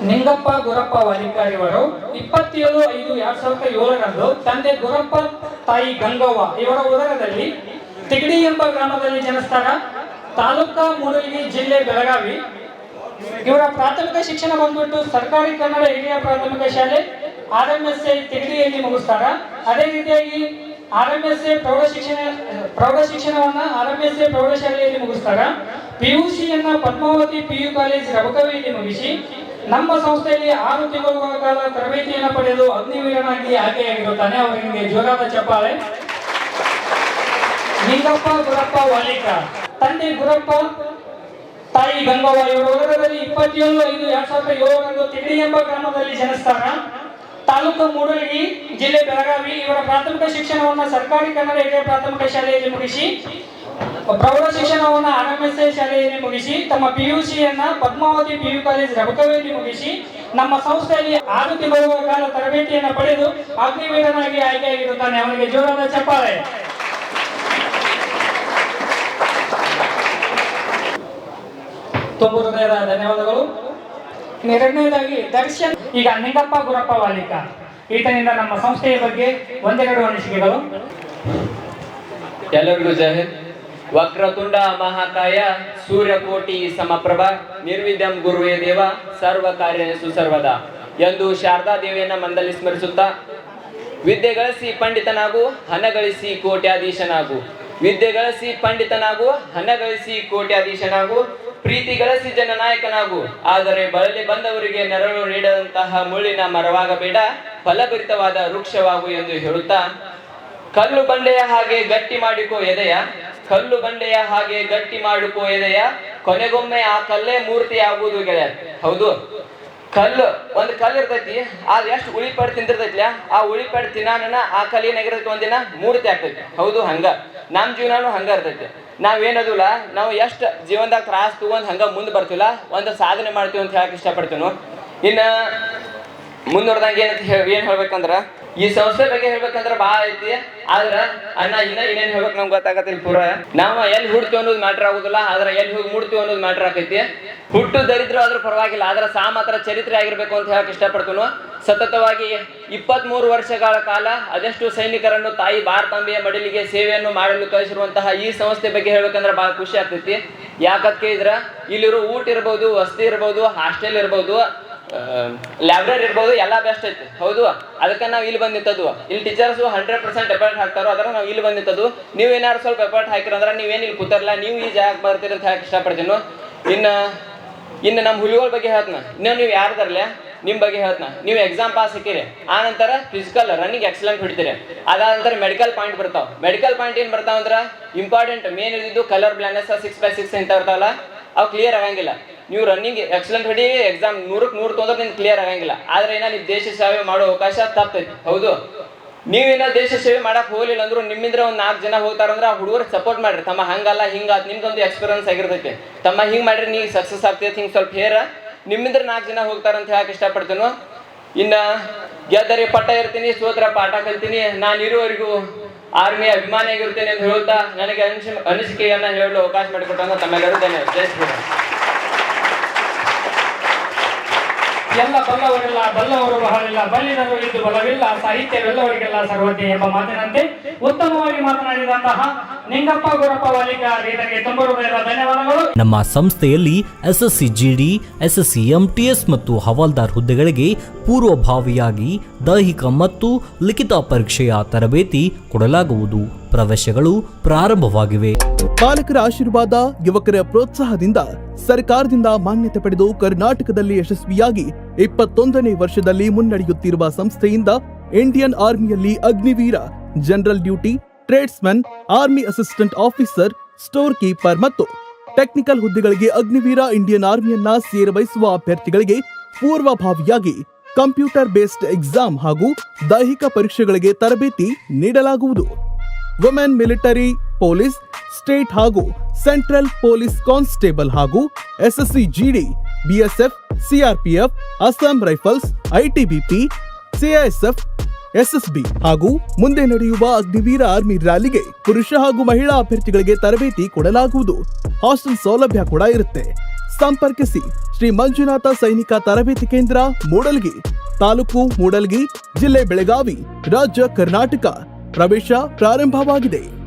ನಿಂಗಪ್ಪ ಗುರಪ್ಪ ವಾಲಿಕಾರ್ ಇವರು 27/5/2007ರಂದು ತಂದೆ ಗುರಪ್ಪ ತಾಯಿ ಗಂಗವ್ವ ಇವರ ಉದರದಲ್ಲಿ ತಿಗಡಿ ಎಂಬ ಗ್ರಾಮದಲ್ಲಿ ಜನಿಸ್ತಾರ. ತಾಲೂಕಾ ಮೂಡಲಗಿ, ಜಿಲ್ಲೆ ಬೆಳಗಾವಿ. ಇವರ ಪ್ರಾಥಮಿಕ ಶಿಕ್ಷಣ ಬಂದ್ಬಿಟ್ಟು ಸರ್ಕಾರಿ ಕನ್ನಡ ಹಿರಿಯ ಪ್ರಾಥಮಿಕ ಶಾಲೆ RMSA ತಿಗಡಿಯಲ್ಲಿ ಮುಗಿಸ್ತಾರ. ಅದೇ ರೀತಿಯಾಗಿ RMSA ಪ್ರೌಢಶಿಕ್ಷಣವನ್ನ RMSA ಪ್ರೌಢಶಾಲೆಯಲ್ಲಿ ಮುಗಿಸ್ತಾರ. PUCಯನ್ನ ಪದ್ಮಾವತಿ PU ಕಾಲೇಜ್ ರಬಕವಿಯಲ್ಲಿ ಮುಗಿಸಿ ನಮ್ಮ ಸಂಸ್ಥೆಯಲ್ಲಿ 6 ತಿಂಗಳ ಕಾಲ ತರಬೇತಿಯನ್ನು ಪಡೆದು ಅಗ್ನಿವೀರನಾಗಿ ಆಯ್ಕೆಯಾಗಿರುತ್ತಾನೆ. ಅವರಿಗೆ ಜೋರಾದ ಚಪ್ಪಾಳೆ. ನಿಂಗಪ್ಪ ಗುರಪ್ಪ ವಾಲಿಕಾರ್, ತಂದೆ ಗುರಪ್ಪ, ತಾಯಿ ಗಂಗವ್ವ ಇವರ ಉದರದಲ್ಲಿ 27/5/2007ರಂದು ತಿಗಡಿ ಎಂಬ ಗ್ರಾಮದಲ್ಲಿ ಜನಿಸ್ತಾರ. ತಾಲೂಕು ಮೂಡಲಗಿ, ಜಿಲ್ಲೆ ಬೆಳಗಾವಿ. ಇವರ ಪ್ರಾಥಮಿಕ ಶಿಕ್ಷಣವನ್ನು ಸರ್ಕಾರಿ ಕನ್ನಡ ಹಿರಿಯ ಪ್ರಾಥಮಿಕ ಶಾಲೆಯಲ್ಲಿ ಮುಗಿಸಿ ಪ್ರೌಢ ಶಿಕ್ಷಣವನ್ನು RMSA ಶಾಲೆಯಲ್ಲಿ ಮುಗಿಸಿ ತಮ್ಮ PUCಯನ್ನ ಪದ್ಮಾವತಿ PU ಕಾಲೇಜ್ ರಬಕವಿಯಲ್ಲಿ ಮುಗಿಸಿ ನಮ್ಮ ಸಂಸ್ಥೆಯಲ್ಲಿ 6 ತಿಂಗಳ ಕಾಲ ತರಬೇತಿಯನ್ನು ಪಡೆದು ಅಗ್ನಿವೀರನಾಗಿ ಆಯ್ಕೆಯಾಗಿರುತ್ತಾನೆ. ಅವನಿಗೆ ಜೋರಾದ ಚಪ್ಪಾಳೆ. ತುಂಬ ಹೃದಯದ ಧನ್ಯವಾದಗಳು. ಎರಡನೇದಾಗಿ ದರ್ಶನ್. ಈಗ ನಿಂಗಪ್ಪ ಗುರಪ್ಪ ವಾಲಿಕಾರ್ ಈತನಿಂದ ನಮ್ಮ ಸಂಸ್ಥೆಯ ಬಗ್ಗೆ ಒಂದೆರಡು ಅನಿಸಿಕೆಗಳು. ಎಲ್ಲರಿಗೂ ಜೈ ಹಿಂದ್. ವಕ್ರತುಂಡ ಮಹಾಕಾಯ ಸೂರ್ಯಕೋಟಿ ಸಮಪ್ರಭ ನಿರ್ವಿದ್ಯಂ ಗುರುವೇ ದೇವ ಸರ್ವ ಕಾರ್ಯೇಷು ಸರ್ವದಾ ಎಂದು ಶಾರದಾ ದೇವಿಯನ್ನ ಮಂದಲಿ ಸ್ಮರಿಸುತ್ತಾ, ವಿದ್ಯೆ ಗಳಿಸಿ ಪಂಡಿತನಾಗು, ಹಣ ಗಳಿಸಿ ಕೋಟ್ಯಾಧೀಶನಾಗು. ವಿದ್ಯೆ ಗಳಿಸಿ ಪಂಡಿತನಾಗು, ಹಣ ಗಳಿಸಿ ಕೋಟ್ಯಾಧೀಶನಾಗು. ಪ್ರೀತಿ ಗಳಿಸಿ ಜನನಾಯಕನಾಗು. ಆದರೆ ಬಳಲಿ ಬಂದವರಿಗೆ ನೆರಳು ನೀಡದಂತಹ ಮುಳ್ಳಿನ ಮರವಾಗಬೇಡ, ಫಲಭರಿತವಾದ ವೃಕ್ಷವಾಗು ಎಂದು ಹೇಳುತ್ತಾ, ಕಲ್ಲು ಬಂಡೆಯ ಹಾಗೆ ಗಟ್ಟಿ ಮಾಡಿಕೋ ಎದೆಯ, ಕಲ್ಲು ಬಂಡೆಯ ಹಾಗೆ ಗಟ್ಟಿ ಮಾಡಿಕೋ ಎದೆಯ, ಕೊನೆಗೊಮ್ಮೆ ಆ ಕಲ್ಲೇ ಮೂರ್ತಿ ಆಗುವುದು ಗೆಳೆಯ. ಹೌದು, ಒಂದು ಕಲ್ಲು ಇರ್ತೈತಿ, ಅದು ಎಷ್ಟು ಉಳಿಪಾಡು ತಿಂತಿರ್ತೈತಿಲ್ಲ, ಆ ಉಳಿಪಾಡು ತಿನ್ನಾನ ಆ ಕಲ್ಲು ಏನಾಗಿರ್ತೈತಿ ಒಂದಿನ ಮೂರ್ತಿ ಆಗ್ತೈತಿ. ಹೌದು, ಹಂಗ ನಮ್ಮ ಜೀವನನು ಹಂಗ ಇರ್ತೈತಿ. ನಾವೇನದಿಲ್ಲ, ನಾವು ಎಷ್ಟು ಜೀವನದಾಗ ತ್ರಾಸ್ ತಗೊಂಡ್ ಹಂಗ ಮುಂದೆ ಬರ್ತಿಲ್ಲ, ಒಂದು ಸಾಧನೆ ಮಾಡ್ತೀವಿ ಅಂತ ಹೇಳಕ್ ಇಷ್ಟಪಡ್ತೀವಿ. ಇನ್ನ ಮುಂದುವರೆದಂಗೆ ಏನ್ ಹೇಳ್ಬೇಕಂದ್ರ, ಈ ಸಂಸ್ಥೆ ಬಗ್ಗೆ ಹೇಳ್ಬೇಕಂದ್ರ ಭಾಳ ಐತಿ. ಆದ್ರ ಅಣ್ಣ ಇನ್ನೇನ್ ಹೇಳ್ಬೇಕು ನಮ್ಗೆ ಗೊತ್ತಾಗತ್ತಿಲ್ಲ. ಪೂರ ನಾವ್ ಎಲ್ಲಿ ಹುಡ್ತೀವಿ ಅನ್ನೋದು ಮ್ಯಾಟ್ರ್ ಆಗುದಿಲ್ಲ, ಆದ್ರೆ ಎಲ್ಲಿ ಹೋಗಿ ಮುಡ್ತೀವಿ ಅನ್ನೋದು ಮ್ಯಾಟ್ರ್ ಆಕೈತಿ. ಹುಟ್ಟು ದರಿದ್ರ ಆದ್ರೂ ಪರವಾಗಿಲ್ಲ, ಆದ್ರೆ ಮಾತ್ರ ಚರಿತ್ರೆ ಆಗಿರ್ಬೇಕು ಅಂತ ಹೇಳಕ್ ಇಷ್ಟಪಡ್ತೀವಿ. ಸತತವಾಗಿ 23 ವರ್ಷಗಳ ಕಾಲ ಅದೆಷ್ಟು ಸೈನಿಕರನ್ನು ತಾಯಿ ಭಾರತಾಂಬೆಯ ಮಡಿಲಿಗೆ ಸೇವೆಯನ್ನು ಮಾಡಲು ಕಳಿಸಿರುವಂತಹ ಈ ಸಂಸ್ಥೆ ಬಗ್ಗೆ ಹೇಳ್ಬೇಕಂದ್ರೆ ಬಹಳ ಖುಷಿ ಆಗ್ತೈತಿ. ಯಾಕಂತ ಕೇಳಿದ್ರ ಇಲ್ಲಿರೋ ಊಟ ಇರ್ಬೋದು, ವಸತಿ ಇರ್ಬೋದು, ಹಾಸ್ಟೆಲ್ ಇರ್ಬೋದು, ಲೈಬ್ರರಿ ಇರ್ಬೋದು, ಎಲ್ಲ ಬೆಸ್ಟ್ ಐತಿ. ಹೌದು, ಅದಕ್ಕೆ ನಾವು ಇಲ್ಲಿ ಬಂದು ನಿಂತದ್ದು. ಇಲ್ಲಿ ಟೀಚರ್ಸ್ 100% ಎಫರ್ಟ್ ಹಾಕ್ತಾರೋ, ಅದರ ನಾವು ಇಲ್ಲಿ ಬಂದು ನಿಂತದ್ದು. ನೀವು ಏನಾದ್ರು ಸ್ವಲ್ಪ ಎಫರ್ಟ್ ಹಾಕಿರಂದ್ರೆ ನೀವೇನು ಇಲ್ಲಿ ಕೂತಾರಲ್ಲ, ನೀವು ಈ ಜಾಗ ಬರ್ತೀರಿ ಅಂತ ಹೇಳಕ್ ಇಷ್ಟಪಡ್ತೀನಿ. ಇನ್ನು ನಮ್ಮ ಹುಲಿಗಳ ಬಗ್ಗೆ ಹೇಳ್ತನ. ನೀವು ಯಾರ್ದಾರಲ್ಲ ನಿಮ್ಮ ಬಗ್ಗೆ ಹೇಳ್ತನ. ನೀವು ಎಕ್ಸಾಮ್ ಪಾಸ್ ಹಾಕಿರಿ, ಆ ನಂತರ ಫಿಸಿಕಲ್ ರನ್ನಿಂಗ್ ಎಕ್ಸಲೆಂಟ್ ಹೊಡಿತೀರಿ. ಅದಾದ ನಂತರ ಮೆಡಿಕಲ್ ಪಾಯಿಂಟ್ ಬರ್ತಾವ. ಮೆಡಿಕಲ್ ಪಾಯಿಂಟ್ ಏನು ಬರ್ತಾವ ಅಂದ್ರೆ ಇಂಪಾರ್ಟೆಂಟ್ ಮೇನ್ ಇದ್ದು ಕಲರ್ ಬ್ಲೈಂಡ್ನೆಸ್ 6/6 ಇಂತ ಇರ್ತಾವಲ್ಲ, ಅವು ಕ್ಲಿಯರ್ ಆಗಂಗಿಲ್ಲ. ನೀವು ರನ್ನಿಂಗ್ ಎಕ್ಸಲೆಂಟ್ ಹೊಡಿ, ಎಕ್ಸಾಮ್ 100ಕ್ಕೆ 100 ತೊಂದ್ರೆ ನಿಮ್ಗೆ ಕ್ಲಿಯರ್ ಆಗಂಗಿಲ್ಲ. ಆದ್ರೆ ನೀವು ದೇಶ ಸೇವೆ ಮಾಡೋ ಅವಕಾಶ ತಪ್ಪೈತಿ. ಹೌದು, ನೀವೇನ ದೇಶ ಸೇವೆ ಮಾಡಕ್ ಹೋಗ್ಲಿಲ್ಲ ಅಂದ್ರು ನಿಮ್ಮಿಂದ್ರ ಒಂದ್ 4 ಜನ ಹೋಗ್ತಾರಂದ್ರೆ ಆ ಹುಡುಗರಿಗೆ ಸಪೋರ್ಟ್ ಮಾಡ್ರಿ. ತಮ್ಮ ಹಂಗಲ್ಲ ಹಿಂಗಾತ್, ನಿಮ್ದೊಂದು ಎಕ್ಸ್ಪೀರಿಯನ್ಸ್ ಆಗಿರ್ತೈತಿ. ತಮ್ಮ ಹಿಂಗ್ ಮಾಡ್ರಿ ನೀವು ಸಕ್ಸಸ್ ಆಗ್ತೈತಿ. ಹಿಂಗ್ ಸ್ವಲ್ಪ ಹೇರ ನಿಮ್ಮಿಂದ್ರ 4 ಜನ ಹೋಗ್ತಾರಂತ ಹೇಳಕ್ ಇಷ್ಟಪಡ್ತೀನಿ. ಇನ್ನ ಗೆದ್ದರೆ ಪಟ್ಟ ಇರ್ತೀನಿ, ಸೋತ್ರ ಪಾಠ ಕಲ್ತೀನಿ, ನಾನು ಇರುವವರೆಗೂ ಆರ್ಮಿ ಅಭಿಮಾನಿ ಆಗಿರ್ತೇನೆ ಅಂತ ಹೇಳುತ್ತಾ ನನಗೆ ಅನಿಸಿಕೆಯನ್ನ ಹೇಳಲು ಅವಕಾಶ ಮಾಡಿಕೊಟ್ಟಂತ ತಮ್ಮೆಲ್ಲರೂ ಧನ್ಯವಾದ. ಜೈ ಶ್ರೀರಾಮ್. ಎಲ್ಲ ಬಲ್ಲವರೆಲ್ಲ ಬಲ್ಲವರು ಬಹಳಿಲ್ಲ, ಬಲ್ಲಿನರು ಇದ್ದು ಬಲವಿಲ್ಲ, ಸಾಹಿತ್ಯವೆಲ್ಲವರಿಗೆಲ್ಲ ಸರ್ವಜ್ಞ ಎಂಬ ಮಾತಿನಂತೆ ಉತ್ತಮವಾಗಿ ಮಾತನಾಡಿದಂತಹ ನಿಂಗಪ್ಪ ಗುರಪ್ಪ ವಾಲಿಕಾರ್ ಇದಕ್ಕೆ ತುಂಬ ಹೃದಯದ ಧನ್ಯವಾದಗಳು. ನಮ್ಮ ಸಂಸ್ಥೆಯಲ್ಲಿ SSC GD, SSC MTS ಮತ್ತು ಹವಾಲ್ದಾರ್ ಹುದ್ದೆಗಳಿಗೆ ಪೂರ್ವಭಾವಿಯಾಗಿ ದೈಹಿಕ ಮತ್ತು ಲಿಖಿತ ಪರೀಕ್ಷೆಯ ತರಬೇತಿ ಕೊಡಲಾಗುವುದು. ಪ್ರವೇಶಗಳು ಪ್ರಾರಂಭವಾಗಿವೆ. ಪಾಲಕರ ಆಶೀರ್ವಾದ, ಯುವಕರ ಪ್ರೋತ್ಸಾಹದಿಂದ ಸರ್ಕಾರದಿಂದ ಮಾನ್ಯತೆ ಪಡೆದು ಕರ್ನಾಟಕದಲ್ಲಿ ಯಶಸ್ವಿಯಾಗಿ 21ನೇ ವರ್ಷದಲ್ಲಿ ಮುನ್ನಡೆಯುತ್ತಿರುವ ಸಂಸ್ಥೆಯಿಂದ ಇಂಡಿಯನ್ ಆರ್ಮಿಯಲ್ಲಿ Agniveer, general duty, tradesman, army assistant officer, store keeper ಮತ್ತು ಟೆಕ್ನಿಕಲ್ ಹುದ್ದೆಗಳಿಗೆ ಅಗ್ನಿವೀರ ಇಂಡಿಯನ್ ಆರ್ಮಿಯನ್ನ ಸೇರಬಯಸುವ ಅಭ್ಯರ್ಥಿಗಳಿಗೆ ಪೂರ್ವಭಾವಿಯಾಗಿ ಕಂಪ್ಯೂಟರ್ ಬೇಸ್ಡ್ ಎಕ್ಸಾಮ್ ಹಾಗೂ ದೈಹಿಕ ಪರೀಕ್ಷೆಗಳಿಗೆ ತರಬೇತಿ ನೀಡಲಾಗುವುದು. ವುಮೆನ್ ಮಿಲಿಟರಿ, ಪೊಲೀಸ್, ಸ್ಟೇಟ್ ಹಾಗೂ ಸೆಂಟ್ರಲ್ ಪೊಲೀಸ್ ಕಾನ್ಸ್ಟೇಬಲ್ ಹಾಗೂ SSC GD, BSF, CRPF, Assam rifles, ITBP, CISF, SSB ಹಾಗೂ ಮುಂದೆ ನಡೆಯುವ ಅಗ್ನಿವೀರ ಆರ್ಮಿ ರ್ಯಾಲಿಗೆ ಪುರುಷ ಹಾಗೂ ಮಹಿಳಾ ಅಭ್ಯರ್ಥಿಗಳಿಗೆ ತರಬೇತಿ ಕೊಡಲಾಗುವುದು. ಹಾಸ್ಟೆಲ್ ಸೌಲಭ್ಯ ಕೂಡ ಇರುತ್ತೆ. ಸಂಪರ್ಕಿಸಿ ಶ್ರೀ ಮಂಜುನಾಥ ಸೈನಿಕ ತರಬೇತಿ ಕೇಂದ್ರ ಮೂಡಲ್ಗಿ, ತಾಲೂಕು ಮೂಡಲ್ಗಿ, ಜಿಲ್ಲೆ ಬೆಳಗಾವಿ, ರಾಜ್ಯ ಕರ್ನಾಟಕ. ಪ್ರವೇಶ ಪ್ರಾರಂಭವಾಗಿದೆ.